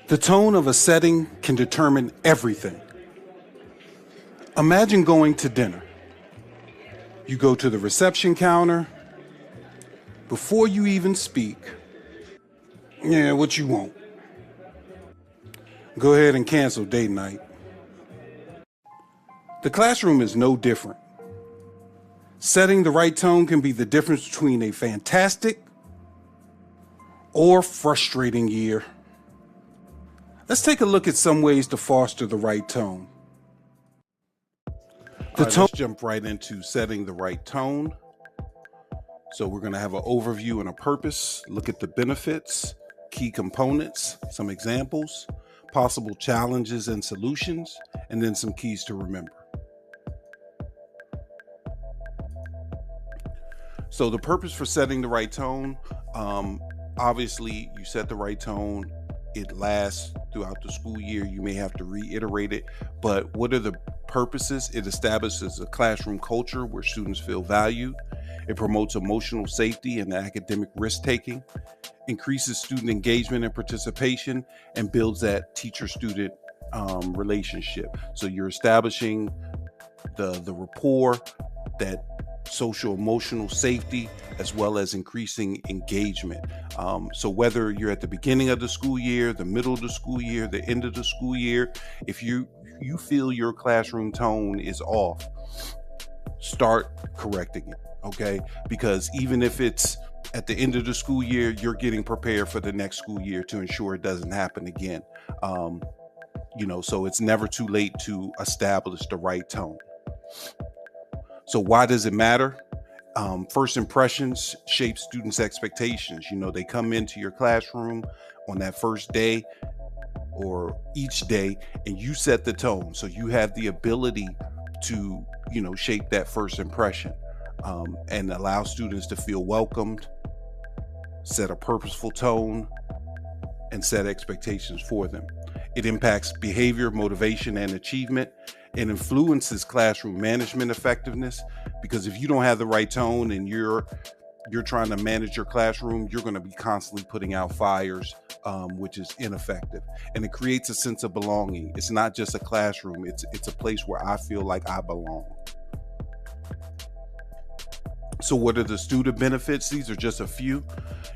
The tone of a setting can determine everything. Imagine going to dinner. You go to the reception counter. Before you even speak, yeah, what you want? Go ahead and cancel date night. The classroom is no different. Setting the right tone can be the difference between a fantastic or frustrating year. Let's take a look at some ways to foster the right tone. Let's jump right into setting the right tone. So we're going to have an overview and a purpose, look at the benefits, key components, some examples, possible challenges and solutions, and then some keys to remember. So the purpose for setting the right tone, obviously you set the right tone. It lasts throughout the school year. You may have to reiterate it, but what are the purposes? It establishes a classroom culture where students feel valued. It promotes emotional safety and academic risk-taking, increases student engagement and participation, and builds that teacher-student relationship. So you're establishing the rapport, that social emotional safety, as well as increasing engagement. So whether you're at the beginning of the school year, the middle of the school year, the end of the school year, if you feel your classroom tone is off, start correcting it, okay? Because even if it's at the end of the school year, you're getting prepared for the next school year to ensure it doesn't happen again. So it's never too late to establish the right tone. So why does it matter? First impressions shape students' expectations. They come into your classroom on that first day or each day, and you set the tone. So you have the ability to, shape that first impression and allow students to feel welcomed, set a purposeful tone, and set expectations for them. It impacts behavior, motivation, and achievement. It influences classroom management effectiveness, because if you don't have the right tone and you're trying to manage your classroom, you're going to be constantly putting out fires, which is ineffective. And it creates a sense of belonging. It's not just a classroom. It's a place where I feel like I belong. So what are the student benefits? These are just a few.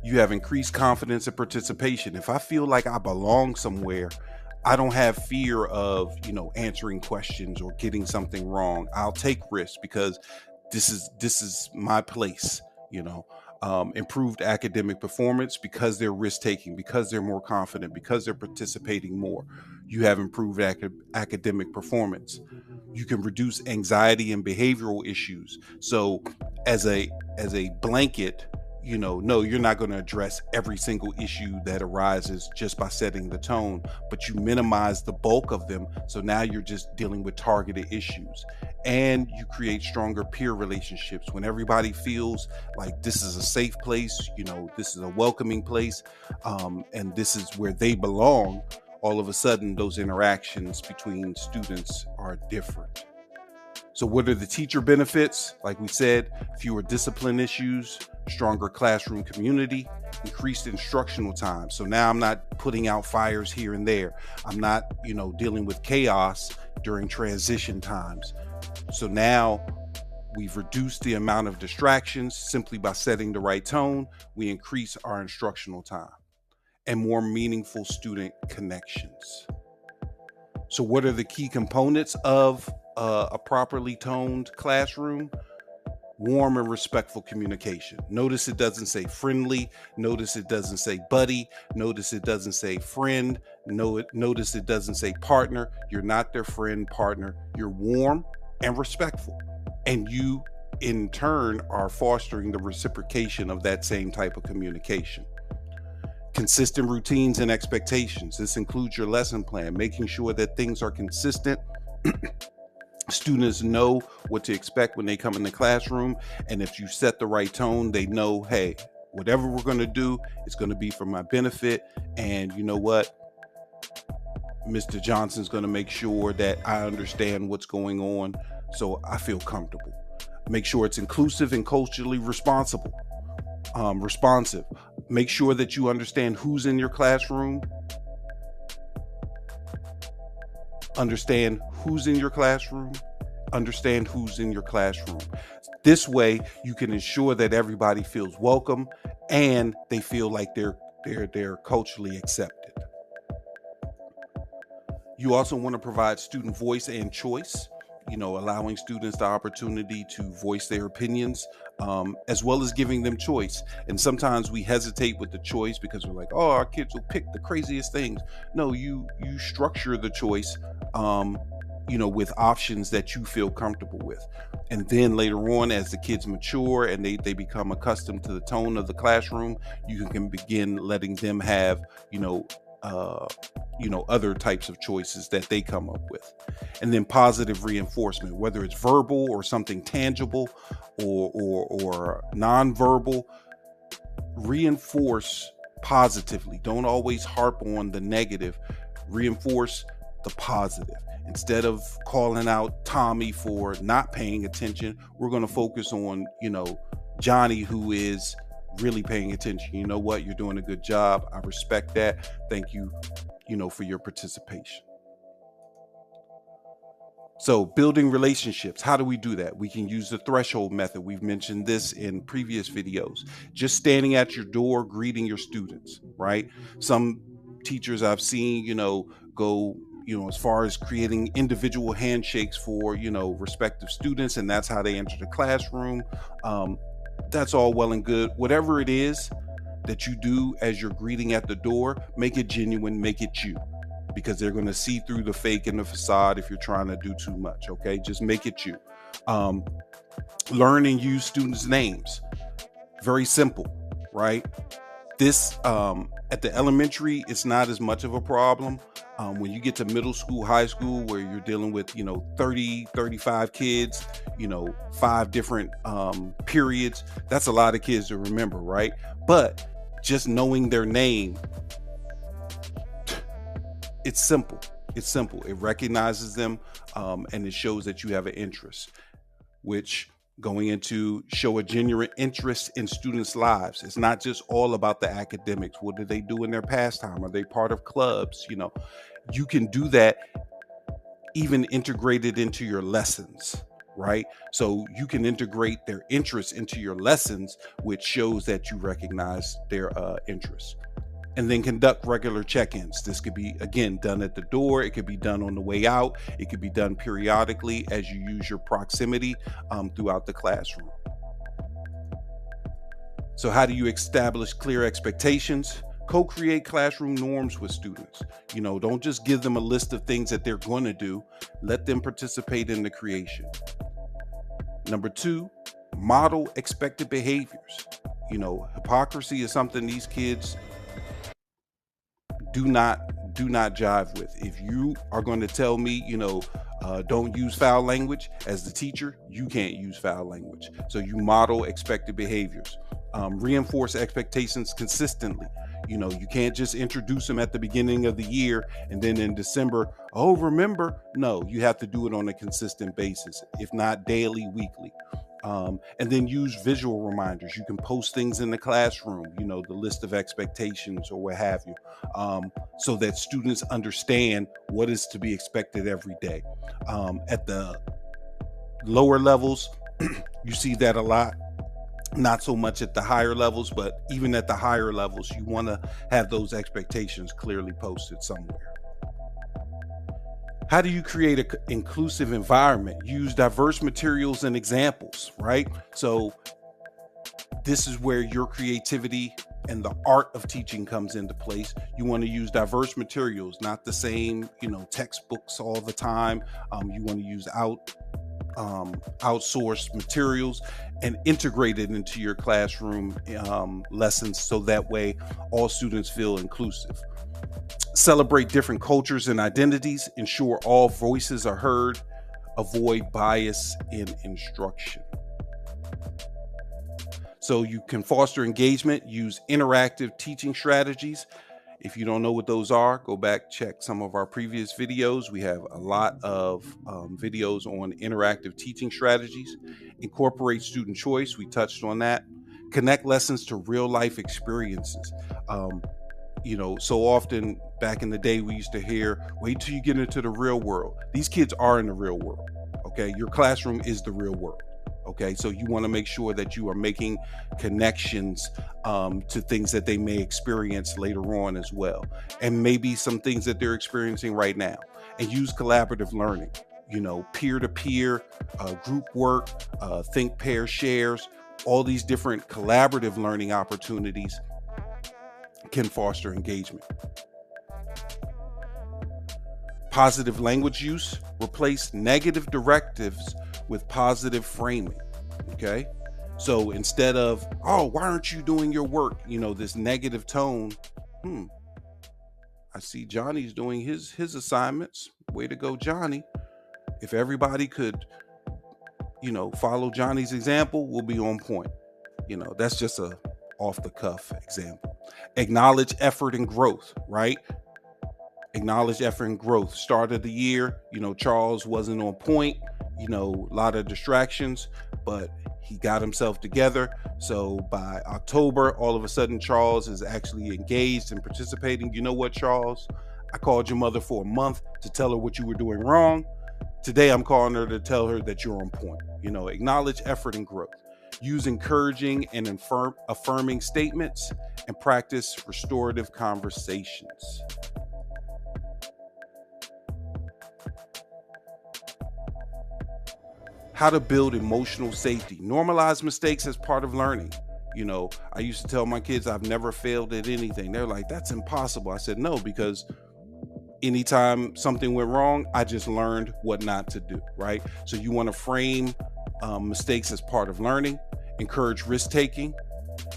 You have increased confidence and participation. If I feel like I belong somewhere, I don't have fear of, answering questions or getting something wrong. I'll take risks because this is my place, improved academic performance because they're risk taking, because they're more confident, because they're participating more. You have improved academic performance. You can reduce anxiety and behavioral issues. So as a blanket, no, you're not going to address every single issue that arises just by setting the tone, but you minimize the bulk of them. So now you're just dealing with targeted issues, and you create stronger peer relationships when everybody feels like this is a safe place, this is a welcoming place, and this is where they belong. All of a sudden, those interactions between students are different. So what are the teacher benefits? Like we said, fewer discipline issues, stronger classroom community, increased instructional time. So now I'm not putting out fires here and there. I'm not, dealing with chaos during transition times. So now we've reduced the amount of distractions simply by setting the right tone. We increase our instructional time and more meaningful student connections. So what are the key components of a properly toned classroom? Warm and respectful communication. Notice it doesn't say friendly. Notice it doesn't say buddy. Notice it doesn't say friend. Notice it doesn't say partner. You're not their friend, partner. You're warm and respectful. And you, in turn, are fostering the reciprocation of that same type of communication. Consistent routines and expectations. This includes your lesson plan, making sure that things are consistent. Students know what to expect when they come in the classroom. And if you set the right tone, they know, hey, whatever we're going to do, it's going to be for my benefit. And you know what? Mr. Johnson's going to make sure that I understand what's going on, so I feel comfortable. Make sure it's inclusive and culturally responsive. Make sure that you understand who's in your classroom, Understand who's in your classroom. Understand who's in your classroom. This way, you can ensure that everybody feels welcome and they feel like they're culturally accepted. You also want to provide student voice and choice, allowing students the opportunity to voice their opinions, as well as giving them choice. And sometimes we hesitate with the choice because we're like, oh, our kids will pick the craziest things. No, you structure the choice, with options that you feel comfortable with. And then later on, as the kids mature and they become accustomed to the tone of the classroom, you can begin letting them have, uh, other types of choices that they come up with. And then positive reinforcement, whether it's verbal or something tangible or nonverbal, reinforce positively. Don't always harp on the negative. Reinforce the positive. Instead of calling out Tommy for not paying attention, we're going to focus on, Johnny, who is really paying attention. You know what? You're doing a good job. I respect that. Thank you, for your participation. So building relationships, how do we do that? We can use the threshold method. We've mentioned this in previous videos. Just standing at your door, greeting your students, right? Some teachers I've seen, go, as far as creating individual handshakes for, respective students, and that's how they enter the classroom. That's all well and good. Whatever it is that you do as you're greeting at the door, make it genuine, make it you, because they're going to see through the fake and the facade if you're trying to do too much. Okay, just make it you. Learn and use students' names. Very simple, right? This at the elementary, it's not as much of a problem. When you get to middle school, high school, where you're dealing with 30, 35 kids, 5 different periods, that's a lot of kids to remember, right? But just knowing their name, it's simple. It's simple. It recognizes them, and it shows that you have an interest, which going into show a genuine interest in students' lives. It's not just all about the academics. What do they do in their pastime? Are they part of clubs? You can do that even integrated into your lessons, right? So you can integrate their interests into your lessons, which shows that you recognize their interests. And then conduct regular check-ins. This could be, again, done at the door. It could be done on the way out. It could be done periodically as you use your proximity throughout the classroom. So how do you establish clear expectations? Co-create classroom norms with students. Don't just give them a list of things that they're going to do. Let them participate in the creation. Number 2, model expected behaviors. Hypocrisy is something these kids do not jive with. If you are going to tell me, don't use foul language, as the teacher, you can't use foul language. So you model expected behaviors. Reinforce expectations consistently. You can't just introduce them at the beginning of the year and then in December, oh, remember? No, you have to do it on a consistent basis, if not daily, weekly. And then use visual reminders. You can post things in the classroom, the list of expectations or what have you, so that students understand what is to be expected every day. At the lower levels, you see that a lot. Not so much at the higher levels, but even at the higher levels, you want to have those expectations clearly posted somewhere. How do you create an inclusive environment? Use diverse materials and examples, right? So this is where your creativity and the art of teaching comes into place. You want to use diverse materials, not the same, textbooks all the time. You want to use outsourced materials and integrate it into your classroom lessons, so that way all students feel inclusive. Celebrate different cultures and identities. Ensure all voices are heard. Avoid bias in instruction. So you can foster engagement. Use interactive teaching strategies. If you don't know what those are, go back, check some of our previous videos. We have a lot of videos on interactive teaching strategies. Incorporate student choice. We touched on that. Connect lessons to real life experiences. So often back in the day, we used to hear, wait till you get into the real world. These kids are in the real world. Okay. Your classroom is the real world. Okay. So you want to make sure that you are making connections to things that they may experience later on as well. And maybe some things that they're experiencing right now. And use collaborative learning, peer to peer, group work, think, pair, shares, all these different collaborative learning opportunities can foster engagement. Positive language use. Replace negative directives with positive framing. Okay. So instead of, oh, why aren't you doing your work? This negative tone. I see Johnny's doing his assignments. Way to go, Johnny. If everybody could, follow Johnny's example, we'll be on point. That's just a off the cuff example. Acknowledge effort and growth, right? Acknowledge effort and growth. Start of the year, Charles wasn't on point, a lot of distractions, but he got himself together. So by October, all of a sudden, Charles is actually engaged and participating. You know what, Charles? I called your mother for a month to tell her what you were doing wrong. Today, I'm calling her to tell her that you're on point. Acknowledge effort and growth. Use encouraging and affirming statements and practice restorative conversations. How to build emotional safety. Normalize mistakes as part of learning. I used to tell my kids I've never failed at anything. They're like, that's impossible. I said, no, because anytime something went wrong, I just learned what not to do, right? So you want to frame mistakes as part of learning, encourage risk-taking,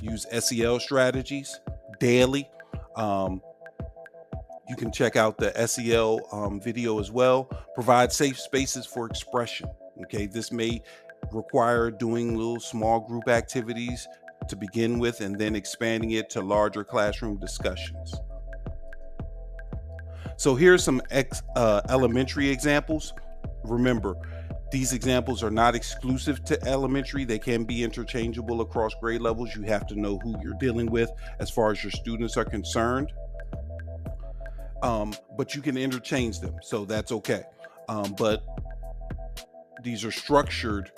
use SEL strategies daily. You can check out the SEL video as well. Provide safe spaces for expression. Okay, this may require doing little small group activities to begin with and then expanding it to larger classroom discussions. So here's some elementary examples. Remember, these examples are not exclusive to elementary. They can be interchangeable across grade levels. You have to know who you're dealing with as far as your students are concerned. But you can interchange them, so that's okay. But these are structured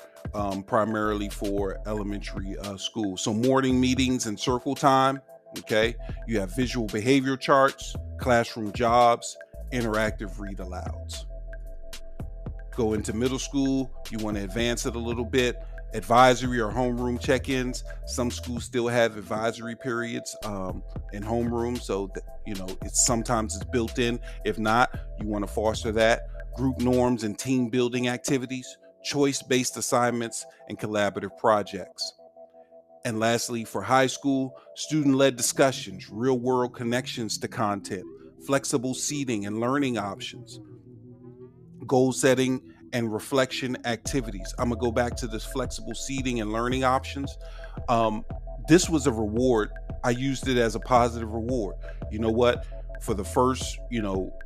primarily for elementary school. So morning meetings and circle time. Okay, you have visual behavior charts, classroom jobs, interactive read alouds. Go into middle school, you want to advance it a little bit. Advisory or homeroom check-ins. Some schools still have advisory periods in homeroom, so that, it's built in. If not, you want to foster that. Group norms and team building activities, choice-based assignments, and collaborative projects. And lastly, for high school, student-led discussions, real-world connections to content, flexible seating and learning options, goal setting and reflection activities. I'm gonna go back to this flexible seating and learning options. This was a reward. I used it as a positive reward. You know what? For the first,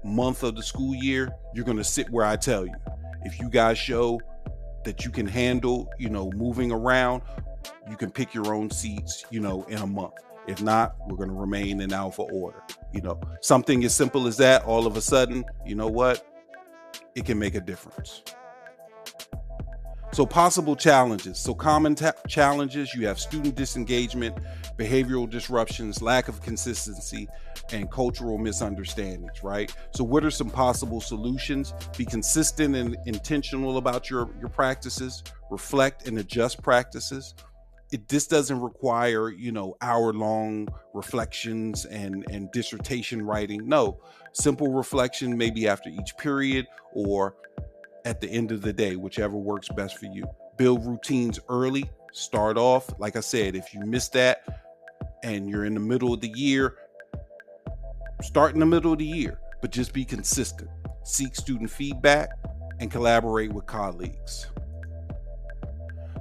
month of the school year, you're gonna sit where I tell you. If you guys show that you can handle, moving around, you can pick your own seats, in a month. If not, we're going to remain in alpha order. Something as simple as that, all of a sudden, you know what? It can make a difference. So possible challenges. So common challenges, you have student disengagement, behavioral disruptions, lack of consistency, and cultural misunderstandings, right? So what are some possible solutions? Be consistent and intentional about your practices, reflect and adjust practices. This doesn't require, hour-long reflections and dissertation writing. No, simple reflection maybe after each period or at the end of the day, whichever works best for you. Build routines early. Start off. Like I said, if you miss that and you're in the middle of the year, start in the middle of the year, but just be consistent. Seek student feedback and collaborate with colleagues.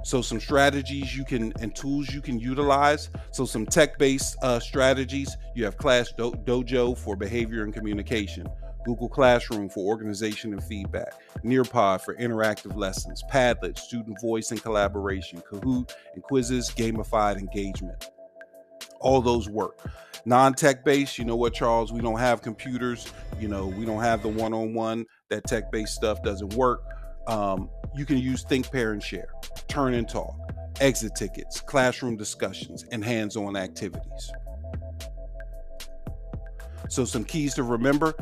So some strategies and tools you can utilize. So some tech-based strategies. You have Class Dojo for behavior and communication, Google Classroom for organization and feedback, Nearpod for interactive lessons, Padlet, student voice and collaboration, Kahoot and quizzes, gamified engagement. All those work. Non-tech based, you know what, Charles? We don't have computers. We don't have the one-on-one. That tech-based stuff doesn't work. You can use Think, Pair, and Share, Turn and Talk, exit tickets, classroom discussions, and hands-on activities. So some keys to remember: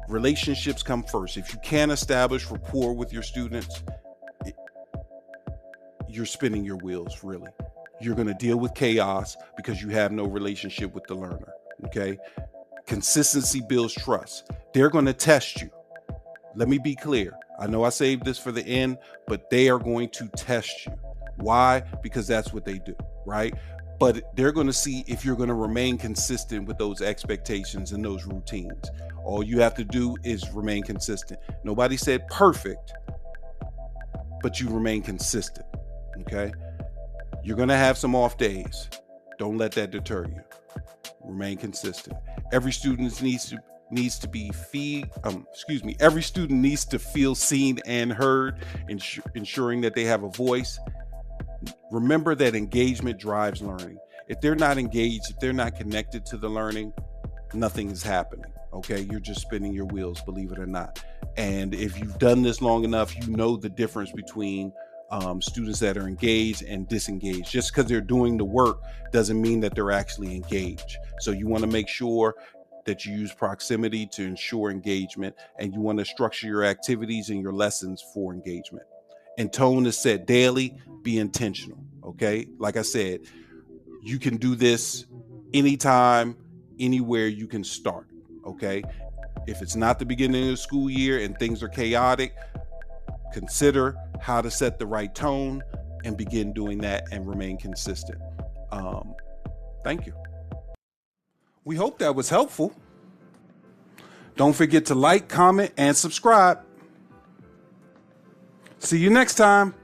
relationships come first. If you can't establish rapport with your students, you're spinning your wheels, really. You're going to deal with chaos because you have no relationship with the learner, okay? Consistency builds trust. They're going to test you. Let me be clear. I know I saved this for the end, but they are going to test you. Why? Because that's what they do, right? But they're going to see if you're going to remain consistent with those expectations and those routines. All you have to do is remain consistent. Nobody said perfect, but you remain consistent, okay? You're going to have some off days. Don't let that deter you. Remain consistent. Every student needs to feel seen and heard, ensuring that they have a voice. Remember that engagement drives learning. If they're not engaged, if they're not connected to the learning, nothing is happening. Okay, you're just spinning your wheels, believe it or not. And if you've done this long enough, you know the difference between students that are engaged and disengaged. Just because they're doing the work doesn't mean that they're actually engaged. So you want to make sure that you use proximity to ensure engagement, and you want to structure your activities and your lessons for engagement. And tone is set daily. Be intentional. Okay, like I said, you can do this anytime, anywhere you can start. Okay, if it's not the beginning of the school year and things are chaotic, consider how to set the right tone and begin doing that and remain consistent. Thank you. We hope that was helpful. Don't forget to like, comment, and subscribe. See you next time.